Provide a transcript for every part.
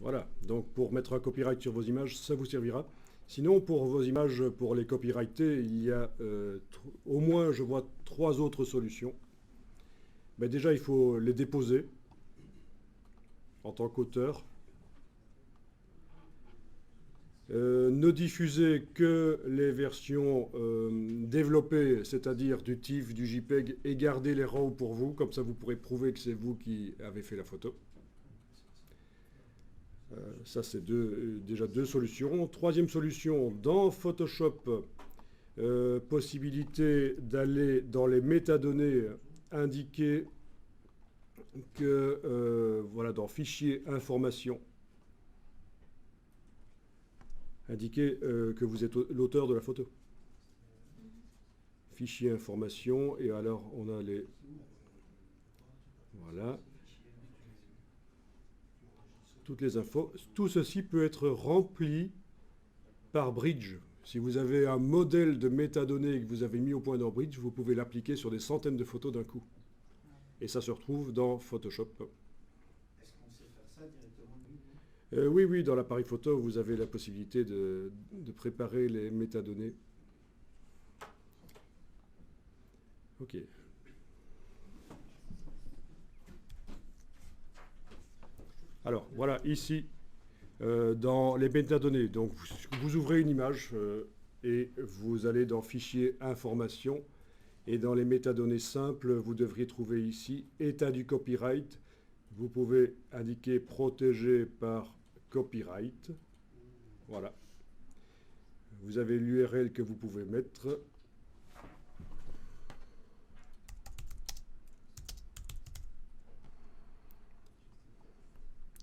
Voilà, donc pour mettre un copyright sur vos images, ça vous servira. Sinon, pour vos images, pour les copyrighter, il y a au moins, je vois, 3 autres solutions. Ben déjà, il faut les déposer en tant qu'auteur. Ne diffusez que les versions développées, c'est-à-dire du TIFF, du JPEG, et gardez les RAW pour vous, comme ça vous pourrez prouver que c'est vous qui avez fait la photo. Ça, c'est déjà 2 solutions. Troisième solution, dans Photoshop, possibilité d'aller dans les métadonnées, indiquer que, voilà, dans Fichier Information, indiquer que vous êtes l'auteur de la photo. Fichier Information, et alors on a les... Voilà. Toutes les infos. Tout ceci peut être rempli par Bridge. Si vous avez un modèle de métadonnées que vous avez mis au point dans Bridge, vous pouvez l'appliquer sur des centaines de photos d'un coup. Et ça se retrouve dans Photoshop. Est-ce qu'on sait faire ça directement Oui, oui, dans l'appareil photo, vous avez la possibilité de préparer les métadonnées. Ok. Alors, voilà, ici, dans les métadonnées, donc vous ouvrez une image et vous allez dans Fichier Information. Et dans les métadonnées simples, vous devriez trouver ici État du copyright. Vous pouvez indiquer protégé par copyright. Voilà. Vous avez l'URL que vous pouvez mettre.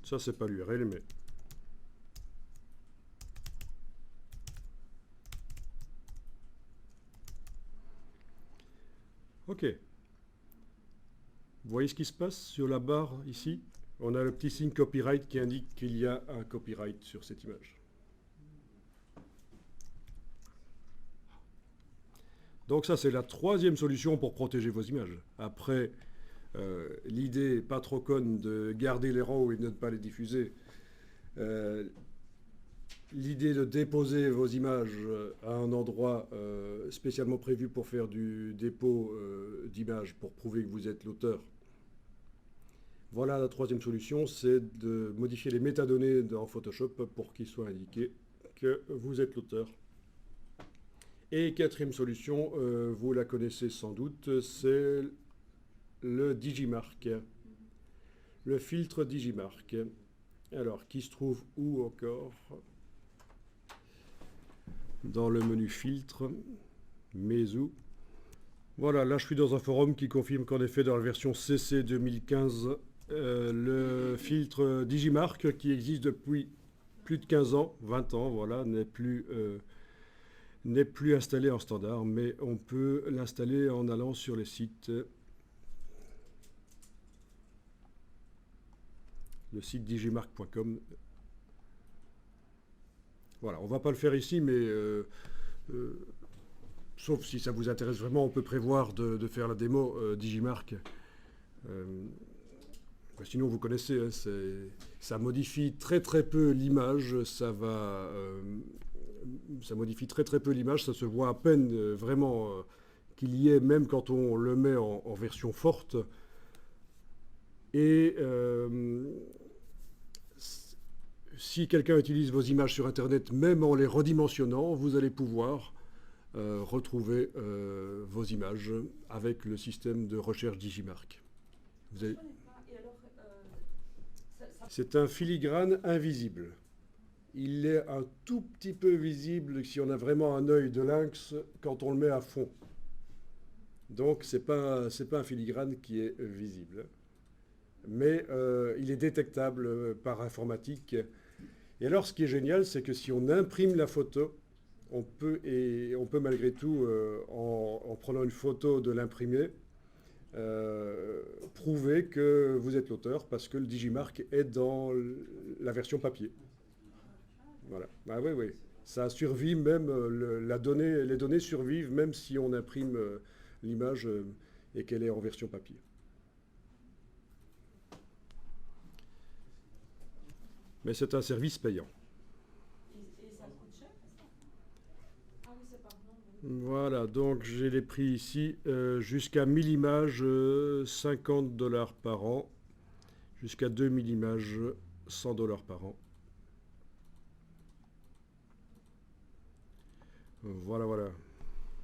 Ça, c'est pas l'URL, mais... Ok. Vous voyez ce qui se passe sur la barre ici? On a le petit signe copyright qui indique qu'il y a un copyright sur cette image. Donc ça, c'est la troisième solution pour protéger vos images. Après, l'idée pas trop conne de garder les RAW et de ne pas les diffuser. L'idée de déposer vos images à un endroit spécialement prévu pour faire du dépôt d'images pour prouver que vous êtes l'auteur. Voilà la troisième solution, c'est de modifier les métadonnées dans Photoshop pour qu'il soit indiqué que vous êtes l'auteur. Et quatrième solution, vous la connaissez sans doute, c'est le Digimark. Le filtre Digimark. Alors, qui se trouve où encore? Dans le menu filtre, mais où? Voilà, là je suis dans un forum qui confirme qu'en effet dans la version CC 2015, le filtre Digimark qui existe depuis plus de 15 ans, 20 ans, voilà, n'est plus installé en standard, mais on peut l'installer en allant sur les sites. Le site digimark.com. Voilà, on ne va pas le faire ici, mais sauf si ça vous intéresse vraiment, on peut prévoir de faire la démo Digimark. Sinon, vous connaissez, hein, ça modifie très très peu l'image, ça modifie très très peu l'image, ça se voit à peine vraiment qu'il y est, même quand on le met en version forte. Et si quelqu'un utilise vos images sur Internet, même en les redimensionnant, vous allez pouvoir retrouver vos images avec le système de recherche Digimark. C'est un filigrane invisible. Il est un tout petit peu visible si on a vraiment un œil de lynx quand on le met à fond. Donc c'est pas un filigrane qui est visible. Mais il est détectable par informatique. Et alors ce qui est génial, c'est que si on imprime la photo, on peut malgré tout, en prenant une photo de l'imprimé, prouver que vous êtes l'auteur parce que le Digimark est dans la version papier. Voilà. Ah oui, oui. Ça survit même, les données survivent même si on imprime l'image et qu'elle est en version papier. Mais c'est un service payant. Et ça coûte cher, ça? Ah oui, c'est par nombre. Voilà, donc j'ai les prix ici, jusqu'à 1000 images, $50 par an, jusqu'à 2000 images, $100 par an. Voilà, voilà.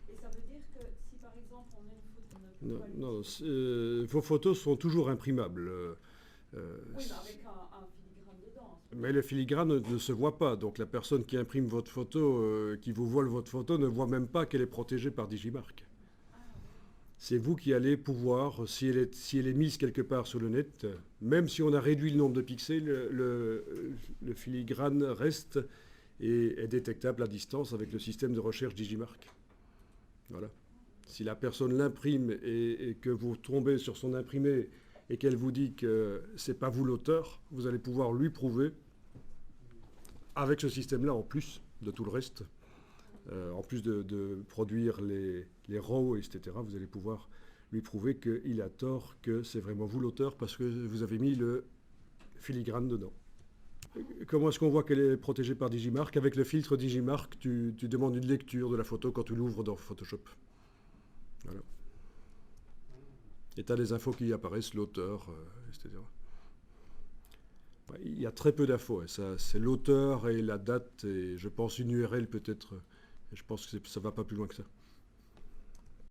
Et ça veut dire que si par exemple on a une photo, on ne Non, peut pas non, l'utiliser. vos photos sont toujours imprimables. Oui, mais avec un filigrane dedans. Mais le filigrane ne se voit pas, donc la personne qui imprime votre photo, qui vous vole votre photo, ne voit même pas qu'elle est protégée par Digimarc. Ah oui. C'est vous qui allez pouvoir, si elle est mise quelque part sur le net, même si on a réduit le nombre de pixels, le filigrane reste et est détectable à distance avec le système de recherche Digimarc. Voilà. Si la personne l'imprime et que vous tombez sur son imprimé et qu'elle vous dit que c'est pas vous l'auteur, vous allez pouvoir lui prouver avec ce système-là en plus de tout le reste. En plus de produire les RAW, etc., vous allez pouvoir lui prouver qu'il a tort, que c'est vraiment vous l'auteur parce que vous avez mis le filigrane dedans. Comment est-ce qu'on voit qu'elle est protégée par Digimarc? Avec le filtre Digimarc, tu demandes une lecture de la photo quand tu l'ouvres dans Photoshop. Voilà. Et tu as les infos qui apparaissent, l'auteur, etc. Il y a très peu d'infos. Hein. C'est l'auteur et la date et je pense une URL peut-être. Je pense que ça ne va pas plus loin que ça.